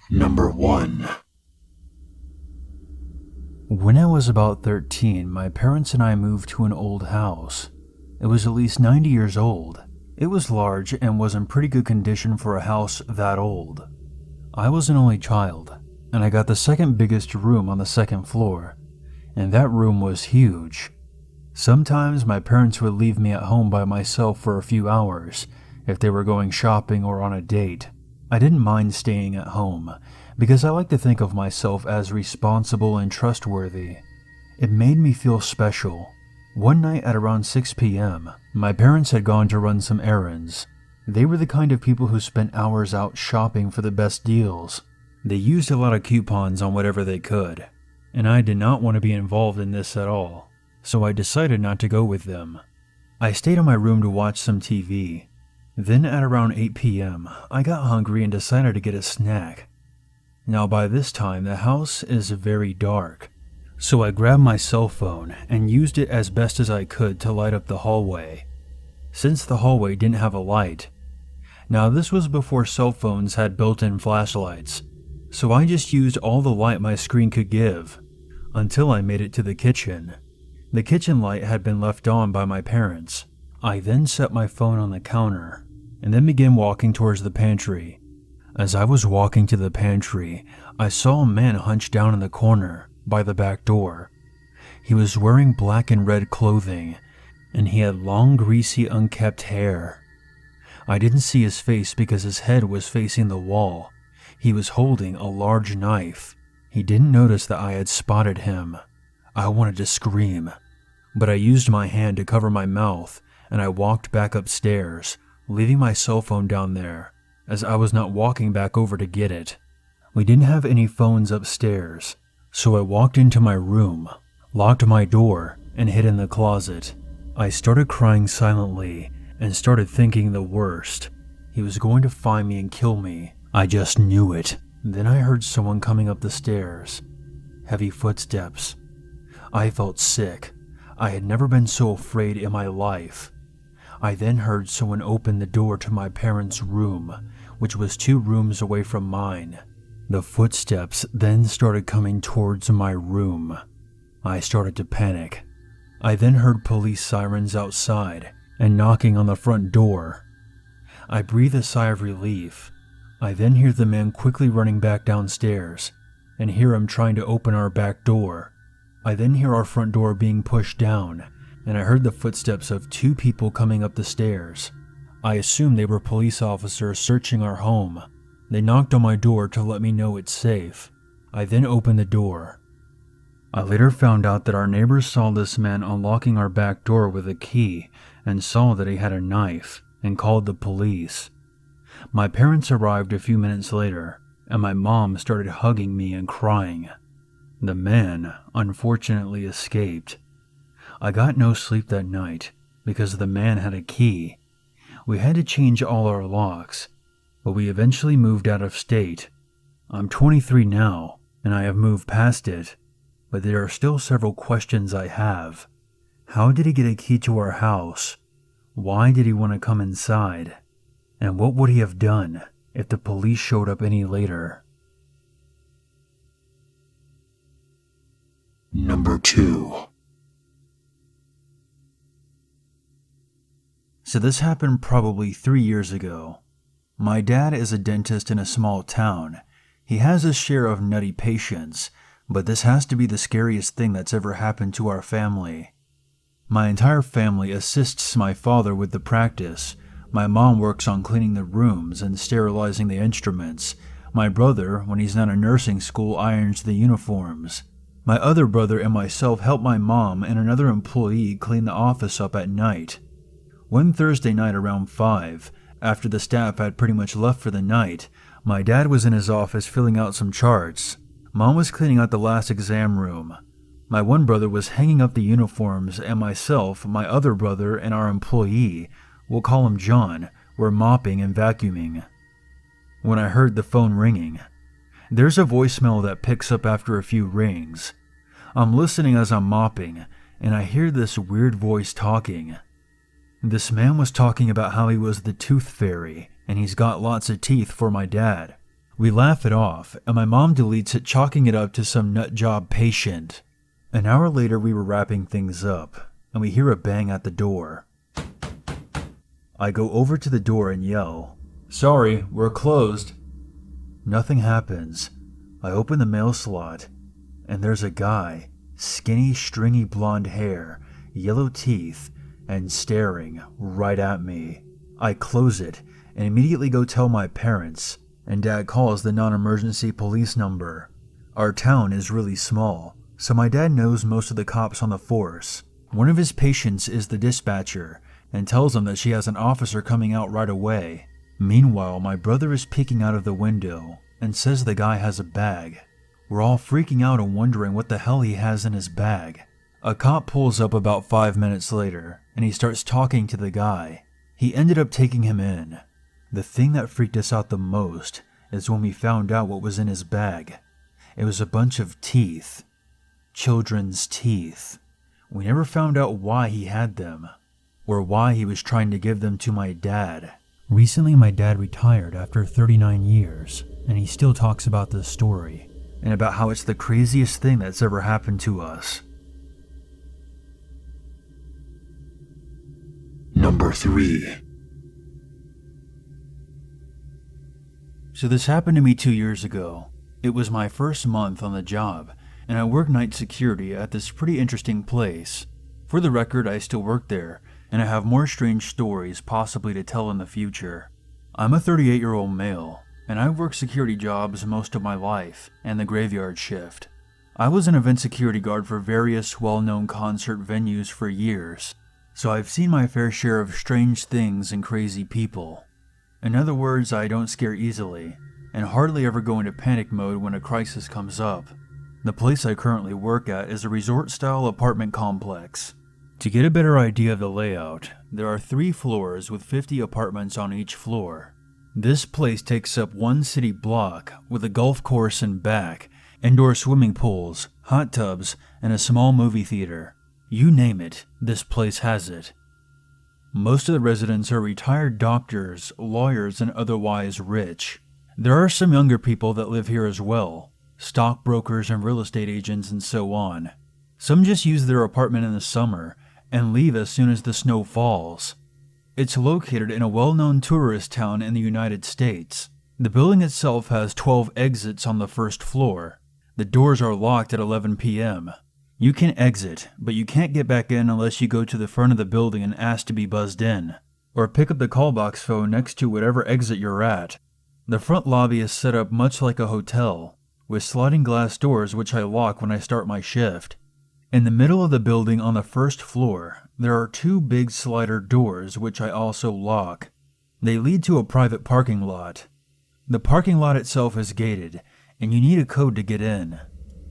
Number 1. When I was about 13, my parents and I moved to an old house. It was at least 90 years old. It was large and was in pretty good condition for a house that old. I was an only child, and I got the second biggest room on the second floor, and that room was huge. Sometimes my parents would leave me at home by myself for a few hours if they were going shopping or on a date. I didn't mind staying at home because I like to think of myself as responsible and trustworthy. It made me feel special. One night at around 6 p.m., my parents had gone to run some errands. They were the kind of people who spent hours out shopping for the best deals. They used a lot of coupons on whatever they could, and I did not want to be involved in this at all, so I decided not to go with them. I stayed in my room to watch some TV. Then at around 8 p.m., I got hungry and decided to get a snack. Now by this time, the house is very dark, so I grabbed my cell phone and used it as best as I could to light up the hallway, since the hallway didn't have a light. Now this was before cell phones had built-in flashlights, so I just used all the light my screen could give, until I made it to the kitchen. The kitchen light had been left on by my parents. I then set my phone on the counter, and then began walking towards the pantry. As I was walking to the pantry, I saw a man hunched down in the corner, by the back door. He was wearing black and red clothing, and he had long, greasy, unkempt hair. I didn't see his face because his head was facing the wall. He was holding a large knife. He didn't notice that I had spotted him. I wanted to scream, but I used my hand to cover my mouth, and I walked back upstairs, leaving my cell phone down there, as I was not walking back over to get it. We didn't have any phones upstairs, so I walked into my room, locked my door, and hid in the closet. I started crying silently and started thinking the worst. He was going to find me and kill me. I just knew it. Then I heard someone coming up the stairs. Heavy footsteps. I felt sick. I had never been so afraid in my life. I then heard someone open the door to my parents' room, which was 2 rooms away from mine. The footsteps then started coming towards my room. I started to panic. I then heard police sirens outside and knocking on the front door. I breathed a sigh of relief. I then hear the man quickly running back downstairs and hear him trying to open our back door. I then hear our front door being pushed down, and I heard the footsteps of 2 people coming up the stairs. I assumed they were police officers searching our home. They knocked on my door to let me know it's safe. I then opened the door. I later found out that our neighbors saw this man unlocking our back door with a key and saw that he had a knife and called the police. My parents arrived a few minutes later, and my mom started hugging me and crying. The man, unfortunately, escaped. I got no sleep that night because the man had a key. We had to change all our locks, but we eventually moved out of state. I'm 23 now, and I have moved past it, but there are still several questions I have. How did he get a key to our house? Why did he want to come inside? And what would he have done if the police showed up any later? Number 2. So this happened probably 3 years ago. My dad is a dentist in a small town. He has his share of nutty patients, but this has to be the scariest thing that's ever happened to our family. My entire family assists my father with the practice. My mom works on cleaning the rooms and sterilizing the instruments. My brother, when he's not in nursing school, irons the uniforms. My other brother and myself help my mom and another employee clean the office up at night. One Thursday night around 5, after the staff had pretty much left for the night, my dad was in his office filling out some charts. Mom was cleaning out the last exam room. My one brother was hanging up the uniforms, and myself, my other brother, and our employee, we'll call him John, were mopping and vacuuming. When I heard the phone ringing, there's a voicemail that picks up after a few rings. I'm listening as I'm mopping, and I hear this weird voice talking. This man was talking about how he was the tooth fairy and he's got lots of teeth for my dad. We laugh it off and my mom deletes it, chalking it up to some nutjob patient. An hour later we were wrapping things up and we hear a bang at the door. I go over to the door and yell, "Sorry, we're closed." Nothing happens. I open the mail slot and there's a guy, skinny, stringy blonde hair, yellow teeth, and staring right at me. I close it and immediately go tell my parents, and Dad calls the non-emergency police number. Our town is really small, so my dad knows most of the cops on the force. One of his patients is the dispatcher and tells him that she has an officer coming out right away. Meanwhile, my brother is peeking out of the window and says the guy has a bag. We're all freaking out and wondering what the hell he has in his bag. A cop pulls up about 5 minutes later and he starts talking to the guy. He ended up taking him in. The thing that freaked us out the most is when we found out what was in his bag. It was a bunch of teeth. Children's teeth. We never found out why he had them, or why he was trying to give them to my dad. Recently my dad retired after 39 years, and he still talks about this story, and about how it's the craziest thing that's ever happened to us. Number 3. So this happened to me 2 years ago. It was my first month on the job, and I work night security at this pretty interesting place. For the record, I still work there, and I have more strange stories possibly to tell in the future. I'm a 38-year-old male, and I've worked security jobs most of my life, and the graveyard shift. I was an event security guard for various well-known concert venues for years, so I've seen my fair share of strange things and crazy people. In other words, I don't scare easily, and hardly ever go into panic mode when a crisis comes up. The place I currently work at is a resort-style apartment complex. To get a better idea of the layout, there are 3 floors with 50 apartments on each floor. This place takes up one city block with a golf course in back, indoor swimming pools, hot tubs, and a small movie theater. You name it, this place has it. Most of the residents are retired doctors, lawyers, and otherwise rich. There are some younger people that live here as well, stockbrokers and real estate agents and so on. Some just use their apartment in the summer and leave as soon as the snow falls. It's located in a well-known tourist town in the United States. The building itself has 12 exits on the first floor. The doors are locked at 11 p.m. You can exit, but you can't get back in unless you go to the front of the building and ask to be buzzed in, or pick up the call box phone next to whatever exit you're at. The front lobby is set up much like a hotel, with sliding glass doors which I lock when I start my shift. In the middle of the building on the first floor, there are 2 big slider doors which I also lock. They lead to a private parking lot. The parking lot itself is gated, and you need a code to get in.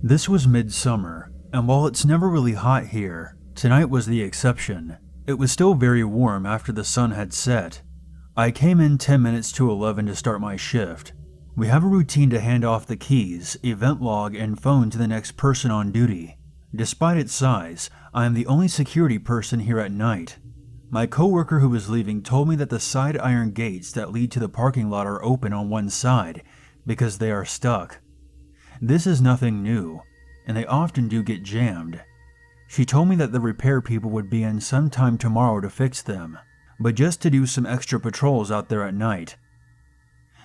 This was midsummer, and while it's never really hot here, tonight was the exception. It was still very warm after the sun had set. I came in 10 minutes to 11 to start my shift. We have a routine to hand off the keys, event log, and phone to the next person on duty. Despite its size, I am the only security person here at night. My coworker who was leaving told me that the side iron gates that lead to the parking lot are open on one side because they are stuck. This is nothing new, and they often do get jammed. She told me that the repair people would be in sometime tomorrow to fix them, but just to do some extra patrols out there at night.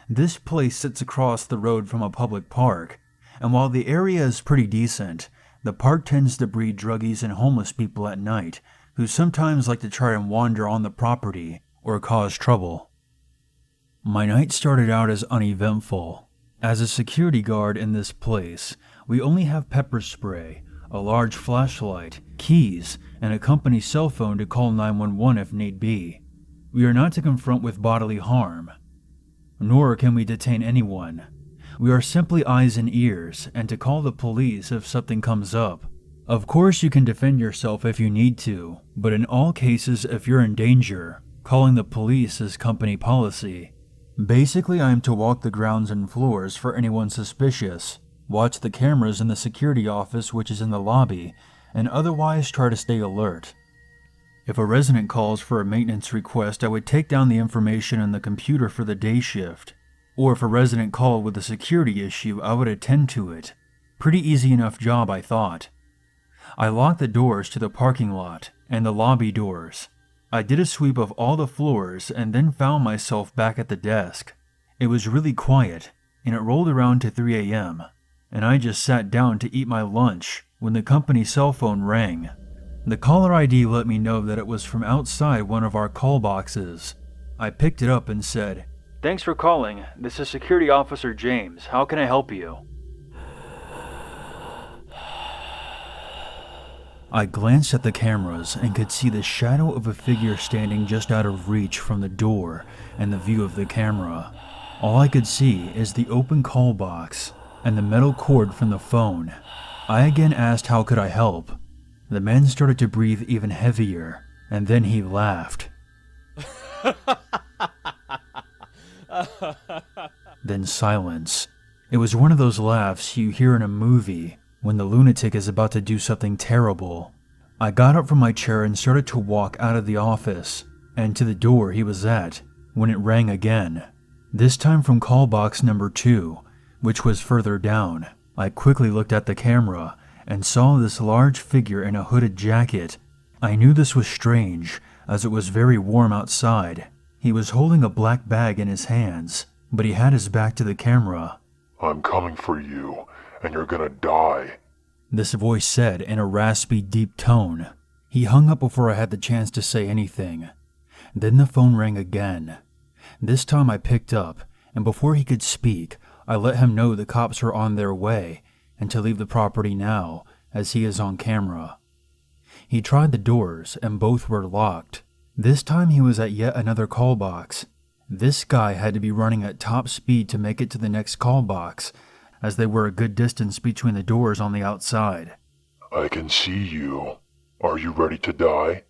This place sits across the road from a public park, and while the area is pretty decent, the park tends to breed druggies and homeless people at night who sometimes like to try and wander on the property or cause trouble. My night started out as uneventful. As a security guard in this place, we only have pepper spray, a large flashlight, keys, and a company cell phone to call 911 if need be. We are not to confront with bodily harm, nor can we detain anyone. We are simply eyes and ears, and to call the police if something comes up. Of course you can defend yourself if you need to, but in all cases if you're in danger, calling the police is company policy. Basically, I am to walk the grounds and floors for anyone suspicious, watch the cameras in the security office which is in the lobby, and otherwise try to stay alert. If a resident calls for a maintenance request, I would take down the information in the computer for the day shift. Or if a resident called with a security issue, I would attend to it. Pretty easy enough job, I thought. I locked the doors to the parking lot and the lobby doors. I did a sweep of all the floors and then found myself back at the desk. It was really quiet, and it rolled around to 3 a.m., and I just sat down to eat my lunch when the company cell phone rang. The caller ID let me know that it was from outside one of our call boxes. I picked it up and said, "Thanks for calling. This is Security Officer James. How can I help you?" I glanced at the cameras and could see the shadow of a figure standing just out of reach from the door and the view of the camera. All I could see is the open call box and the metal cord from the phone. I again asked how could I help. The man started to breathe even heavier, and then he laughed. Then silence. It was one of those laughs you hear in a movie when the lunatic is about to do something terrible. I got up from my chair and started to walk out of the office and to the door he was at when it rang again. This time from call box number 2, which was further down. I quickly looked at the camera and saw this large figure in a hooded jacket. I knew this was strange, as it was very warm outside. He was holding a black bag in his hands, but he had his back to the camera. "I'm coming for you, and you're gonna die," this voice said in a raspy, deep tone. He hung up before I had the chance to say anything. Then the phone rang again. This time I picked up, and before he could speak, I let him know the cops were on their way and to leave the property now, as he is on camera. He tried the doors, and both were locked. This time he was at yet another call box. This guy had to be running at top speed to make it to the next call box, as they were a good distance between the doors on the outside. "I can see you. Are you ready to die?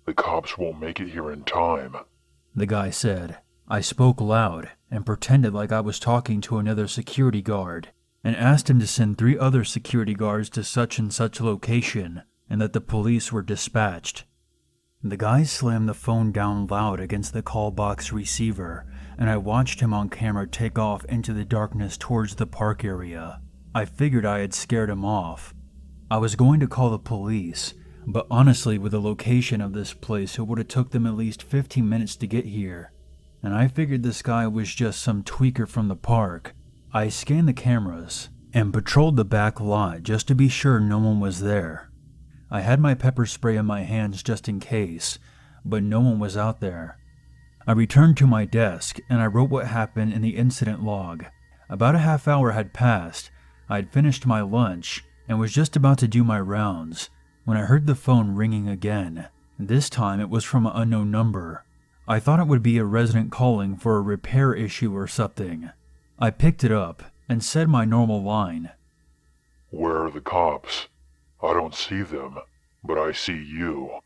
The cops won't make it here in time," the guy said. I spoke loud and pretended like I was talking to another security guard and asked him to send 3 other security guards to such and such location and that the police were dispatched. The guy slammed the phone down loud against the call box receiver, and I watched him on camera take off into the darkness towards the park area. I figured I had scared him off. I was going to call the police, but honestly with the location of this place it would have took them at least 15 minutes to get here. And I figured this guy was just some tweaker from the park. I scanned the cameras and patrolled the back lot just to be sure no one was there. I had my pepper spray in my hands just in case, but no one was out there. I returned to my desk and I wrote what happened in the incident log. About a half hour had passed. I had finished my lunch and was just about to do my rounds when I heard the phone ringing again. This time it was from an unknown number. I thought it would be a resident calling for a repair issue or something. I picked it up and said my normal line. "Where are the cops? I don't see them, but I see you,"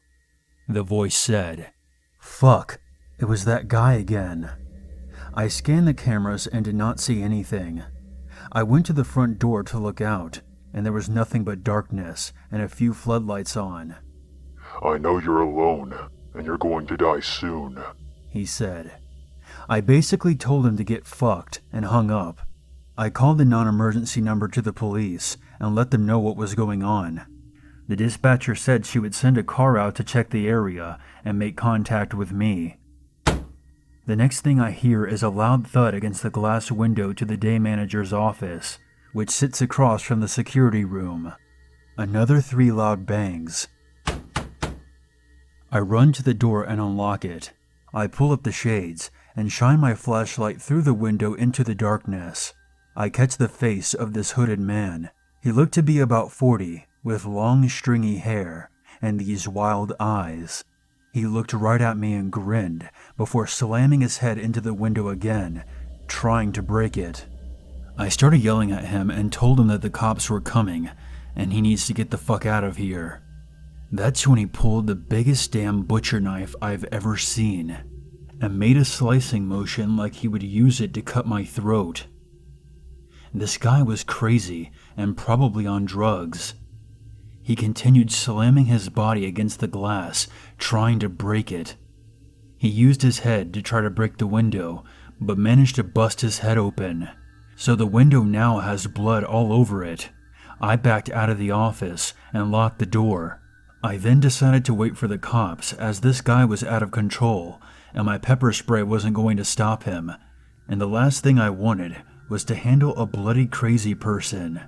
the voice said. Fuck, it was that guy again. I scanned the cameras and did not see anything. I went to the front door to look out, and there was nothing but darkness and a few floodlights on. "I know you're alone, and you're going to die soon," he said. I basically told him to get fucked and hung up. I called the non-emergency number to the police and let them know what was going on. The dispatcher said she would send a car out to check the area and make contact with me. The next thing I hear is a loud thud against the glass window to the day manager's office, which sits across from the security room. Another 3 loud bangs. I run to the door and unlock it. I pull up the shades and shine my flashlight through the window into the darkness. I catch the face of this hooded man. He looked to be about 40, with long stringy hair and these wild eyes. He looked right at me and grinned before slamming his head into the window again, trying to break it. I started yelling at him and told him that the cops were coming and he needs to get the fuck out of here. That's when he pulled the biggest damn butcher knife I've ever seen and made a slicing motion like he would use it to cut my throat. This guy was crazy and probably on drugs. He continued slamming his body against the glass, trying to break it. He used his head to try to break the window, but managed to bust his head open. So the window now has blood all over it. I backed out of the office and locked the door. I then decided to wait for the cops, as this guy was out of control and my pepper spray wasn't going to stop him. And the last thing I wanted was to handle a bloody crazy person.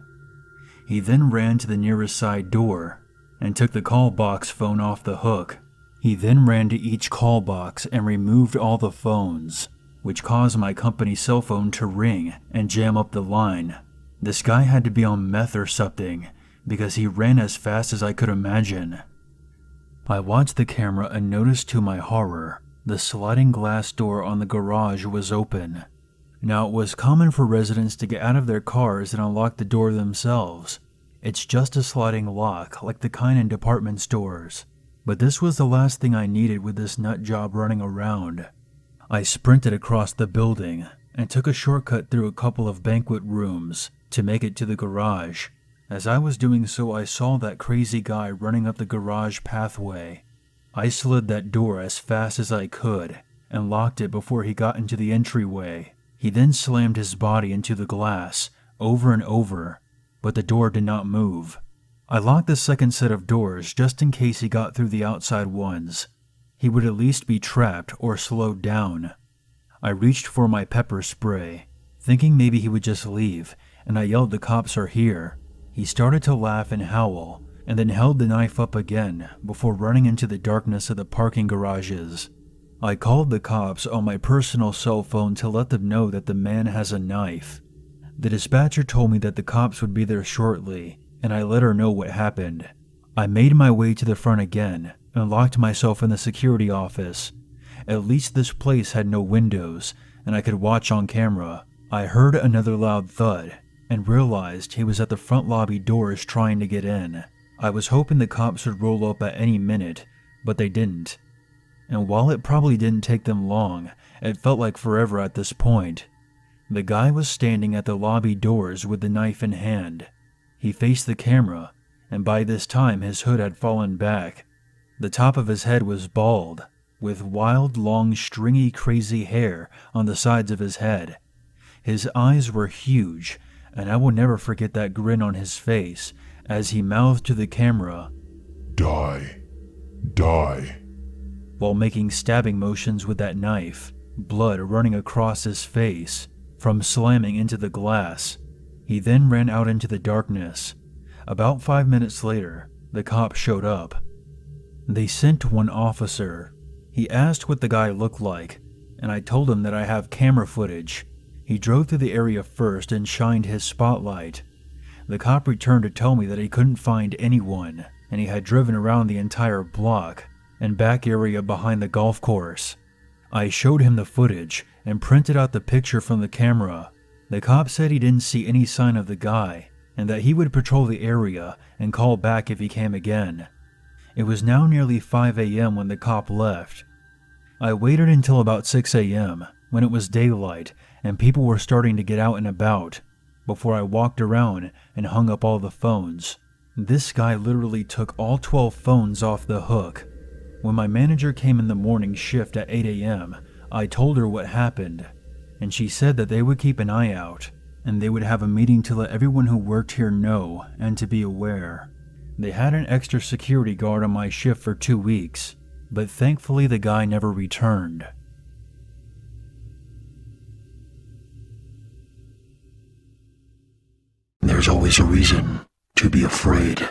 He then ran to the nearest side door and took the call box phone off the hook. He then ran to each call box and removed all the phones, which caused my company cell phone to ring and jam up the line. This guy had to be on meth or something, because he ran as fast as I could imagine. I watched the camera and noticed to my horror, the sliding glass door on the garage was open. Now, it was common for residents to get out of their cars and unlock the door themselves. It's just a sliding lock, like the kind in department stores. But this was the last thing I needed with this nut job running around. I sprinted across the building and took a shortcut through a couple of banquet rooms to make it to the garage. As I was doing so, I saw that crazy guy running up the garage pathway. I slid that door as fast as I could and locked it before he got into the entryway. He then slammed his body into the glass over and over, but the door did not move. I locked the second set of doors just in case he got through the outside ones. He would at least be trapped or slowed down. I reached for my pepper spray, thinking maybe he would just leave, and I yelled, "The cops are here." He started to laugh and howl, and then held the knife up again before running into the darkness of the parking garages. I called the cops on my personal cell phone to let them know that the man has a knife. The dispatcher told me that the cops would be there shortly, and I let her know what happened. I made my way to the front again and locked myself in the security office. At least this place had no windows, and I could watch on camera. I heard another loud thud and realized he was at the front lobby doors trying to get in. I was hoping the cops would roll up at any minute, but they didn't. And while it probably didn't take them long, it felt like forever at this point. The guy was standing at the lobby doors with the knife in hand. He faced the camera, and by this time his hood had fallen back. The top of his head was bald, with wild, long, stringy, crazy hair on the sides of his head. His eyes were huge, and I will never forget that grin on his face as he mouthed to the camera, "Die. Die." while making stabbing motions with that knife, blood running across his face from slamming into the glass. He then ran out into the darkness. About 5 minutes later, the cops showed up. They sent one officer. He asked what the guy looked like, and I told him that I have camera footage. He drove through the area first and shined his spotlight. The cop returned to tell me that he couldn't find anyone, and he had driven around the entire block and back area behind the golf course. I showed him the footage and printed out the picture from the camera. The cop said he didn't see any sign of the guy, and that he would patrol the area and call back if he came again. It was now nearly 5 a.m. when the cop left. I waited until about 6 a.m. when it was daylight and people were starting to get out and about, before I walked around and hung up all the phones. This guy literally took all 12 phones off the hook. When my manager came in the morning shift at 8 a.m., I told her what happened, and she said that they would keep an eye out, and they would have a meeting to let everyone who worked here know and to be aware. They had an extra security guard on my shift for 2 weeks, but thankfully the guy never returned. There's always a reason to be afraid.